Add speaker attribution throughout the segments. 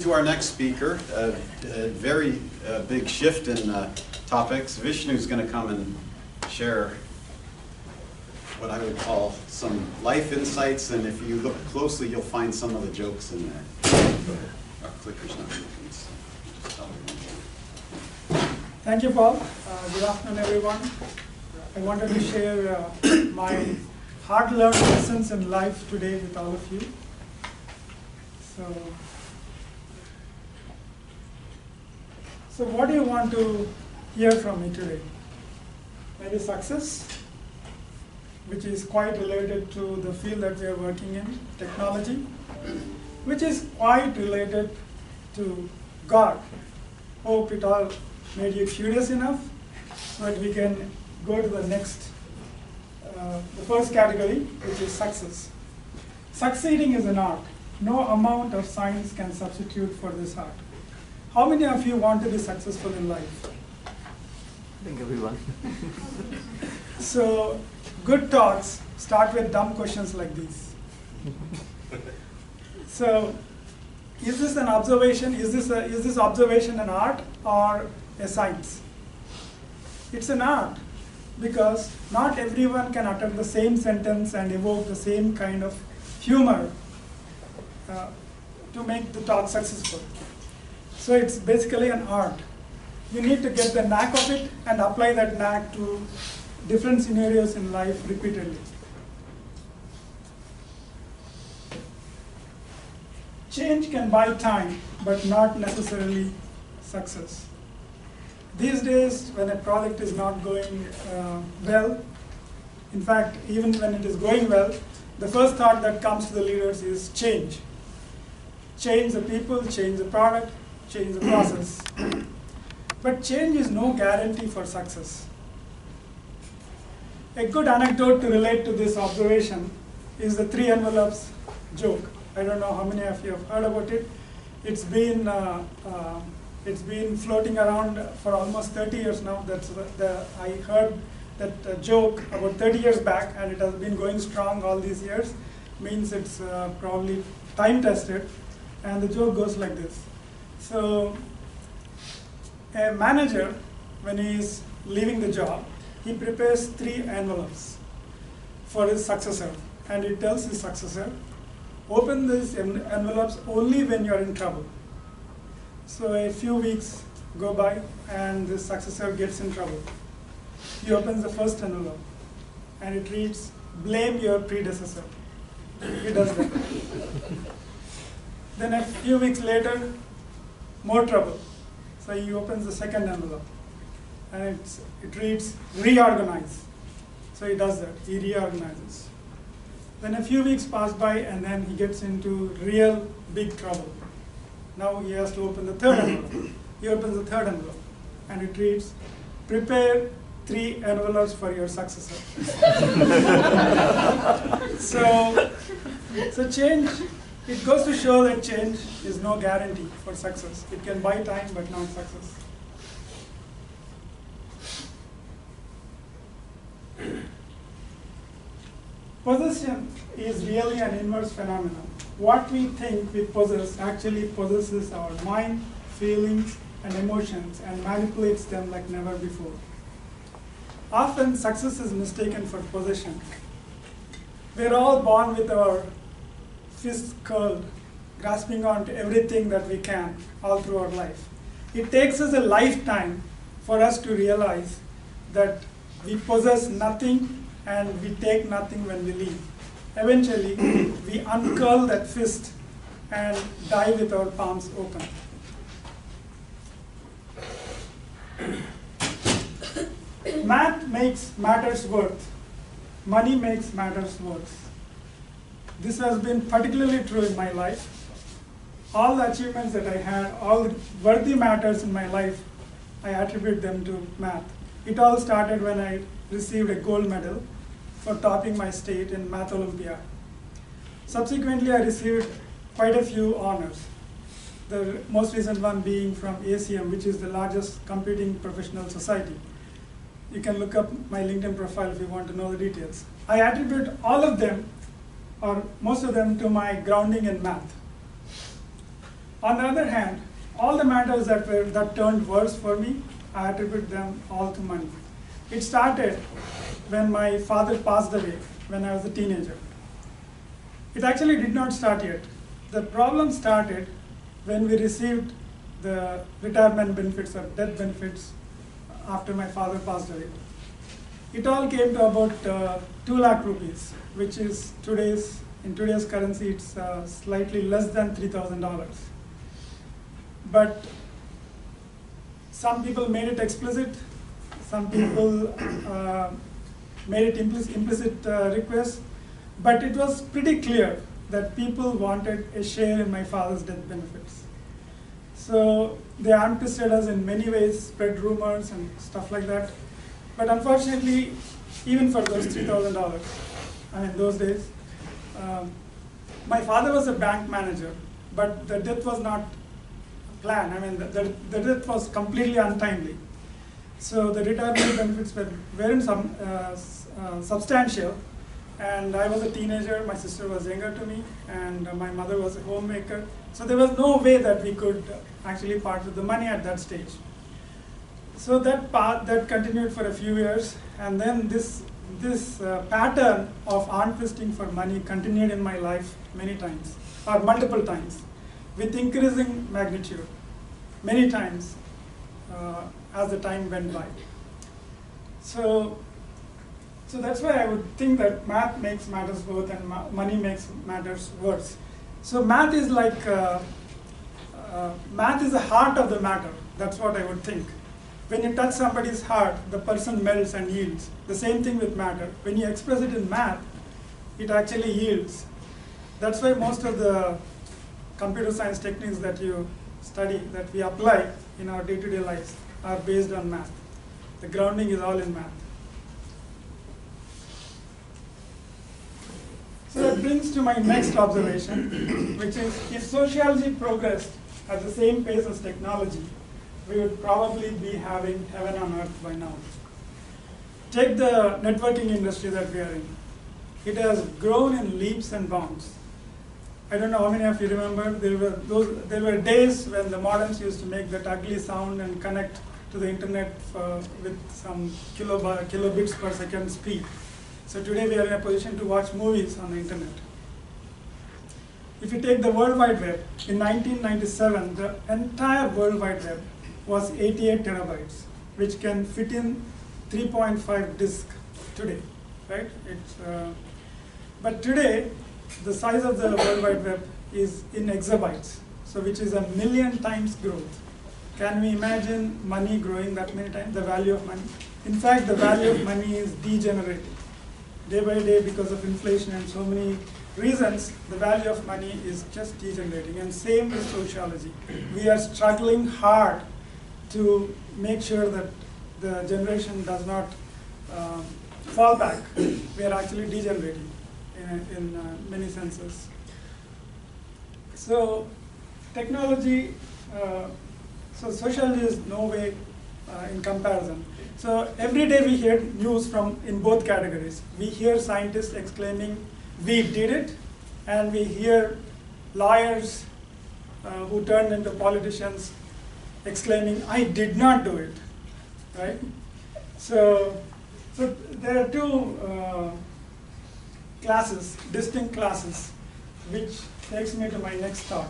Speaker 1: To our next speaker, a very big shift in topics. Vishnu is going to come and share what I would call some life insights, and if you look closely, you'll find some of the jokes in there. Our clicker's not working. So just tell me.
Speaker 2: Thank you, Paul. Good afternoon, everyone. I wanted to share my hard-learned lessons in life today with all of you. So what do you want to hear from me today? Maybe success, which is quite related to the field that we are working in, technology, which is quite related to God. Hope it all made you curious enough so that we can go to the next, the first category, which is success. Succeeding is an art. No amount of science can substitute for this art. How many of you want to be successful in life?
Speaker 3: I think everyone.
Speaker 2: So, good talks start with dumb questions like these. So, is this an observation? Is this observation an art or a science? It's an art because not everyone can utter the same sentence and evoke the same kind of humor to make the talk successful. So it's basically an art. You need to get the knack of it and apply that knack to different scenarios in life repeatedly. Change can buy time, but not necessarily success. These days, when a project is not going well, in fact, even when it is going well, the first thought that comes to the leaders is change. Change the people, change the product, change the process. But change is no guarantee for success. A good anecdote to relate to this observation is the 3 envelopes joke. I don't know how many of you have heard about it. It's been floating around for almost 30 years now. I heard that joke about 30 years back, and it has been going strong all these years. Means it's probably time tested. And the joke goes like this. So a manager, when he is leaving the job, he prepares 3 envelopes for his successor. And he tells his successor, open these envelopes only when you're in trouble. So a few weeks go by and the successor gets in trouble. He opens the first envelope and it reads, blame your predecessor. He does that. Then a few weeks later, more trouble. So he opens the second envelope and it reads, reorganize. So he does that, he reorganizes. Then a few weeks pass by and then he gets into real big trouble. Now he has to open the third envelope. He opens the third envelope and it reads, prepare 3 envelopes for your successor. So change, it goes to show that change is no guarantee for success. It can buy time, but not success. Possession is really an inverse phenomenon. What we think we possess actually possesses our mind, feelings, and emotions and manipulates them like never before. Often, success is mistaken for possession. We're all born with our fists curled, grasping onto everything that we can all through our life. It takes us a lifetime for us to realize that we possess nothing and we take nothing when we leave. Eventually, we uncurl that fist and die with our palms open. Math makes matters worth. Money makes matters worth. This has been particularly true in my life. All the achievements that I had, all the worthy matters in my life, I attribute them to math. It all started when I received a gold medal for topping my state in Math Olympiad. Subsequently, I received quite a few honors. The most recent one being from ACM, which is the largest computing professional society. You can look up my LinkedIn profile if you want to know the details. I attribute all of them or most of them to my grounding in math. On the other hand, all the matters that turned worse for me, I attribute them all to money. It started when my father passed away when I was a teenager. It actually did not start yet. The problem started when we received the retirement benefits or death benefits after my father passed away. It all came to about 2 lakh rupees, which is in today's currency, it's slightly less than $3,000. But some people made it explicit, some people made it implicit request, but it was pretty clear that people wanted a share in my father's death benefits. So they arm-twisted us in many ways, spread rumors and stuff like that. But unfortunately, even for those $3,000, I mean those days, my father was a bank manager, but the death was not planned. I mean the death was completely untimely. So the retirement benefits weren't substantial, and I was a teenager, my sister was younger to me, and my mother was a homemaker. So there was no way that we could actually part with the money at that stage. So that continued for a few years, and then this pattern of arm twisting for money continued in my life many times, or multiple times, with increasing magnitude, many times as the time went by. So that's why I would think that math makes matters worse and money makes matters worse. So math is like, math is the heart of the matter. That's what I would think. When you touch somebody's heart, the person melts and yields. The same thing with matter. When you express it in math, it actually yields. That's why most of the computer science techniques that you study, that we apply in our day-to-day lives, are based on math. The grounding is all in math. So that brings to my next observation, which is if sociology progressed at the same pace as technology, we would probably be having heaven on earth by now. Take the networking industry that we are in. It has grown in leaps and bounds. I don't know how many of you remember, there were days when the modems used to make that ugly sound and connect to the internet with some kilobits per second speed. So today we are in a position to watch movies on the internet. If you take the World Wide Web, in 1997, the entire World Wide Web was 88 terabytes, which can fit in 3.5 disk today, right? But today, the size of the World Wide Web is in exabytes, so which is 1 million times growth. Can we imagine money growing that many times, the value of money? In fact, the value of money is degenerating. Day by day, because of inflation and so many reasons, the value of money is just degenerating. And same with sociology. We are struggling hard to make sure that the generation does not fall back. We are actually degenerating in many senses. So technology, so sociology is no way in comparison. So every day we hear news in both categories. We hear scientists exclaiming, "We did it," and we hear lawyers who turned into politicians exclaiming, "I did not do it," right? So there are two classes, distinct classes, which takes me to my next thought.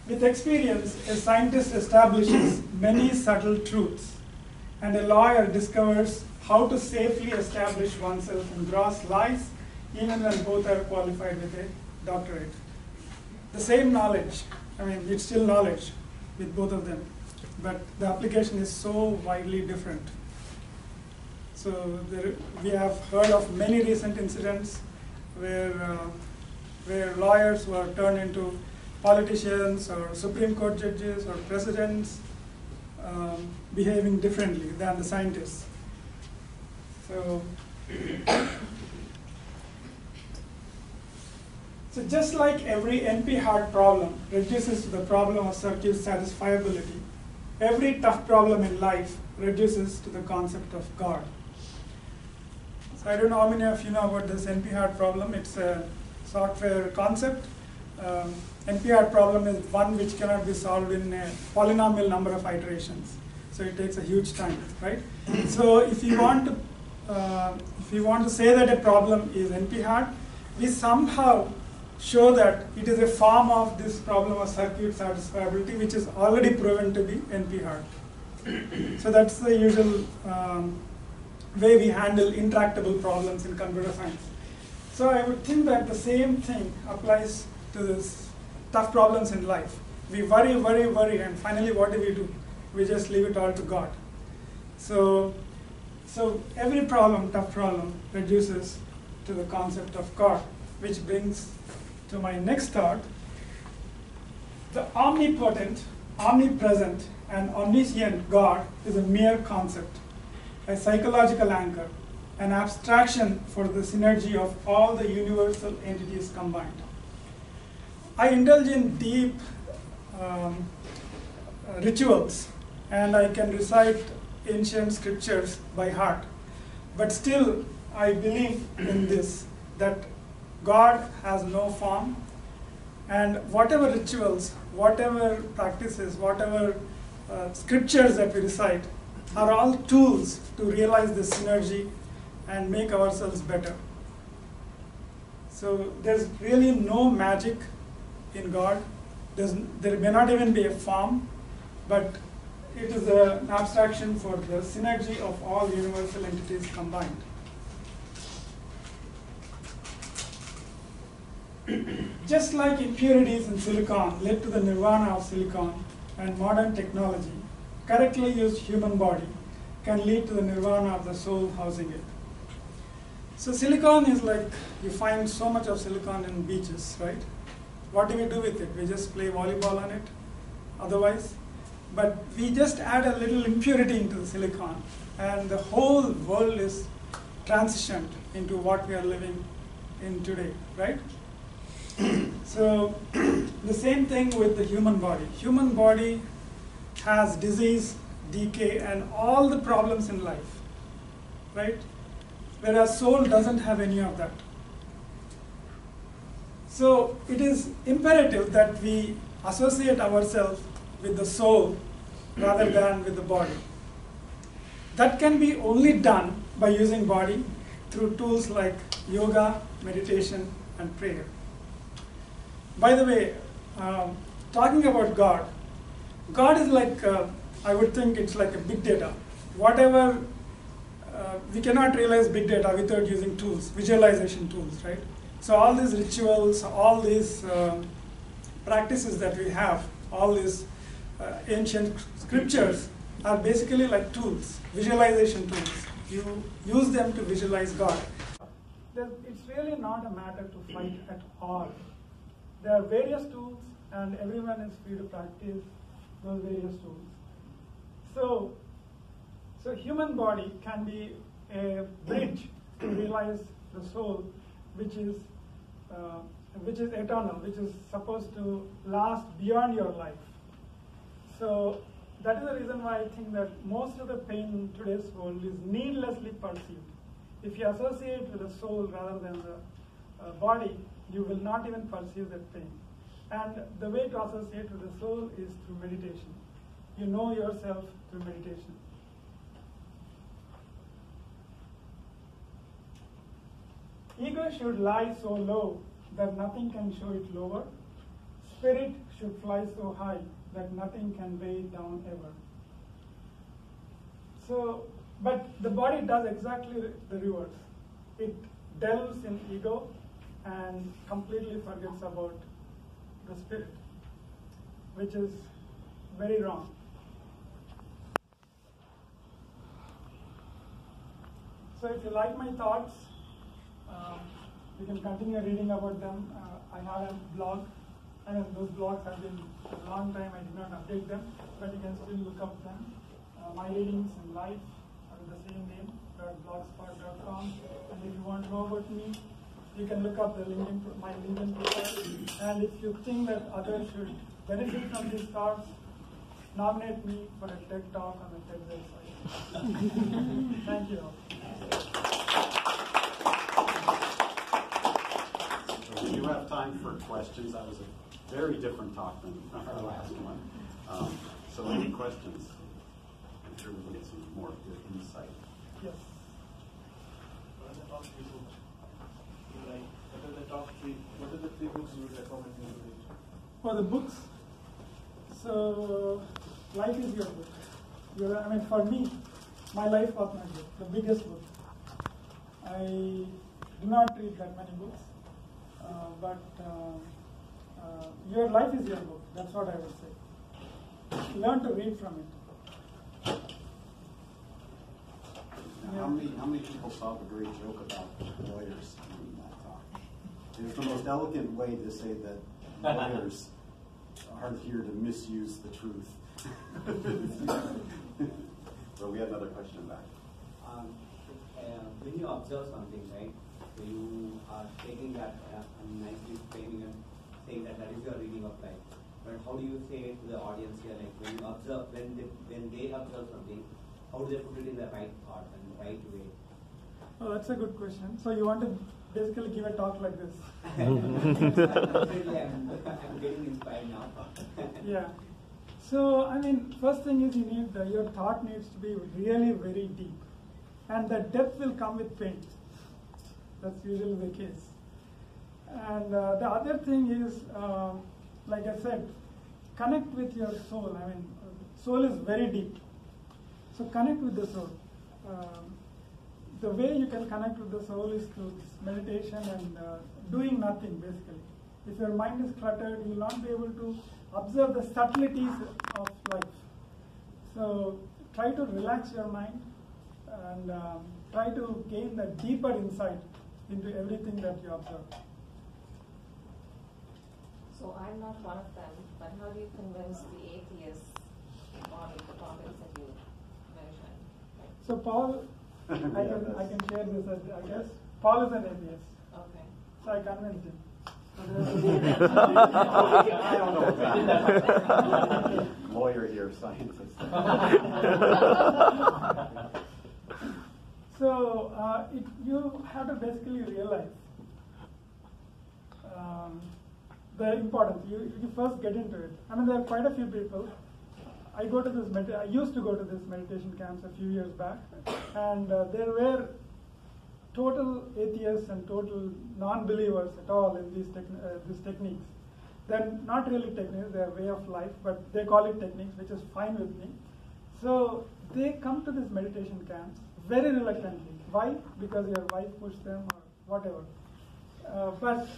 Speaker 2: With experience, a scientist establishes many subtle truths, and a lawyer discovers how to safely establish oneself in gross lies, even when both are qualified with a doctorate. The same knowledge, I mean, it's still knowledge with both of them, but the application is so widely different. So we have heard of many recent incidents where lawyers were turned into politicians or Supreme Court judges or presidents behaving differently than the scientists. So just like every NP-hard problem reduces to the problem of circuit satisfiability, every tough problem in life reduces to the concept of God. So I don't know how many of you know about this NP-hard problem. It's a software concept NP-hard problem is one which cannot be solved in a polynomial number of iterations. So it takes a huge time, right? So if you want to say that a problem is NP-hard, we somehow show that it is a form of this problem of circuit satisfiability, which is already proven to be NP-hard. So that's the usual way we handle intractable problems in computer science. So I would think that the same thing applies to this tough problems in life. We worry, and finally what do? We just leave it all to God. So every problem, tough problem, reduces to the concept of God, which brings to my next thought. The omnipotent, omnipresent, and omniscient God is a mere concept, a psychological anchor, an abstraction for the synergy of all the universal entities combined. I indulge in deep rituals, and I can recite ancient scriptures by heart. But still, I believe in this, that God has no form, and whatever rituals, whatever practices, whatever scriptures that we recite are all tools to realize this synergy and make ourselves better. So there's really no magic in God. There may not even be a form, but it is an abstraction for the synergy of all universal entities combined. Just like impurities in silicon led to the nirvana of silicon, and modern technology, correctly used human body can lead to the nirvana of the soul housing it. So silicon is like, you find so much of silicon in beaches, right? What do we do with it? We just play volleyball on it, otherwise. But we just add a little impurity into the silicon, and the whole world is transitioned into what we are living in today, right? So the same thing with the human body. Human body has disease, decay, and all the problems in life, right? Whereas soul doesn't have any of that. So it is imperative that we associate ourselves with the soul rather than with the body. That can be only done by using body through tools like yoga, meditation, and prayer. By the way, talking about God, God is like, I would think it's like a big data. Whatever, we cannot realize big data without using tools, visualization tools, right? So all these rituals, all these practices that we have, all these ancient scriptures are basically like tools, visualization tools. You use them to visualize God. It's really not a matter to fight at all. There are various tools, and everyone is free to practice those various tools. So human body can be a bridge to realize the soul, which is eternal, which is supposed to last beyond your life. So that is the reason why I think that most of the pain in today's world is needlessly perceived. If you associate with the soul rather than the body, you will not even perceive that pain. And the way to associate with the soul is through meditation. You know yourself through meditation. Ego should lie so low that nothing can show it lower. Spirit should fly so high that nothing can weigh it down ever. So, but the body does exactly the reverse. It delves in ego and completely forgets about the spirit, which is very wrong. So if you like my thoughts, you can continue reading about them. I have a blog, and those blogs have been a long time. I did not update them, but you can still look up them. My readings in life are the same name, .blogspot.com. And if you want to know about me, you can look up my LinkedIn profile. And if you think that others should benefit from these thoughts, nominate me for a TED Talk on the TED website. Thank you.
Speaker 1: We do have time for questions. That was a very different talk than our last one. So any questions? I'm sure we can get some more good insight.
Speaker 2: Yes.
Speaker 4: What are the top three books? Like, what are the three books you would recommend me to read?
Speaker 2: For the books, so life is your book. I mean, for me, my life was my book, the biggest book. I do not read that many books, but your life is your book. That's what I would say. Learn to read from it.
Speaker 1: Now, how many people saw the great joke about lawyers in that talk? It's the most elegant way to say that lawyers aren't here to misuse the truth. So we had another question back.
Speaker 5: When you observe something, right, so you are taking that and nicely framing and saying that that is your reading of life. But how do you say to the audience here, like when you observe, when they observe something, how do they put it in the right thought and the right way?
Speaker 2: Oh, that's a good question. So you want to basically give a talk like this?
Speaker 5: Definitely, I'm getting inspired now.
Speaker 2: Yeah. So, I mean, first thing is your thought needs to be really very deep. And the depth will come with paint. That's usually the case. And the other thing is, like I said, connect with your soul. I mean, soul is very deep. So connect with the soul. The way you can connect with the soul is through this meditation and doing nothing, basically. If your mind is cluttered, you will not be able to observe the subtleties of life. So try to relax your mind and try to gain the deeper insight into everything that you observe.
Speaker 6: So I'm not one of them, but how do you convince the atheists on the topics that you mentioned?
Speaker 2: So Paul, I can share this, I guess. Paul is an atheist.
Speaker 6: Okay.
Speaker 2: So I convinced him.
Speaker 1: I don't know about that. Lawyer here, scientist.
Speaker 2: So you have to basically realize the importance. You first get into it. I mean, there are quite a few people. I used to go to this meditation camps a few years back, and there were total atheists and total non-believers at all in these techniques. They're not really techniques, they're way of life, but they call it techniques, which is fine with me. So they come to these meditation camps very reluctantly. Why? Because your wife pushed them or whatever. But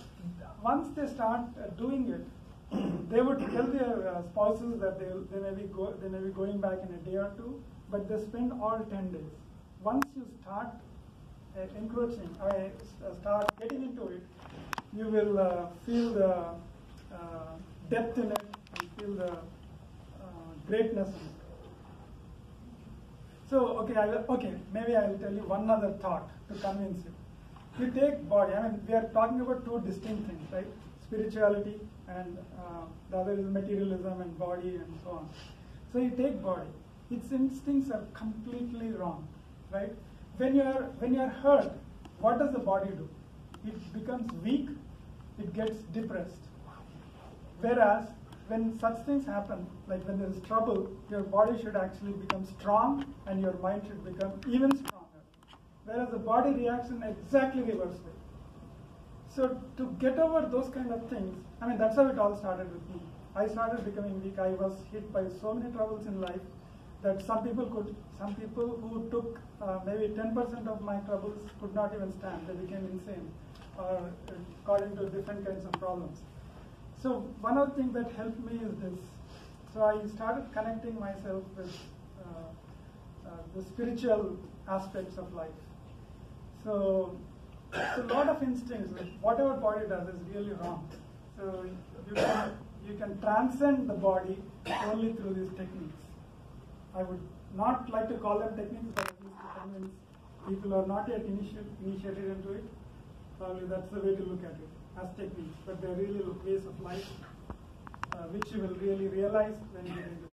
Speaker 2: once they start doing it, they would tell their spouses that they may be going back in a day or two, but they spend all 10 days. Once you start encroaching, start getting into it, you will feel the depth in it, and feel the greatness in it. So, maybe I will tell you one other thought to convince you. You take body, I mean, we are talking about two distinct things, right? Spirituality and the other is materialism and body and so on. So you take body, its instincts are completely wrong, right? When you are hurt, what does the body do? It becomes weak, it gets depressed. Whereas when such things happen, like when there is trouble, your body should actually become strong and your mind should become even stronger. Whereas the body reacts in exactly reverse way. So to get over those kind of things, I mean, that's how it all started with me. I started becoming weak. I was hit by so many troubles in life that some people who took maybe 10% of my troubles could not even stand. They became insane or got into different kinds of problems. So one of the things that helped me is this. So I started connecting myself with the spiritual aspects of life. So it's a lot of instincts. Like whatever body does is really wrong. So you can transcend the body only through these techniques. I would not like to call them techniques, but at least to convince people who are not yet initiated into it. Probably that's the way to look at it, as techniques. But they're really ways of life, which you will really realize when you get into it.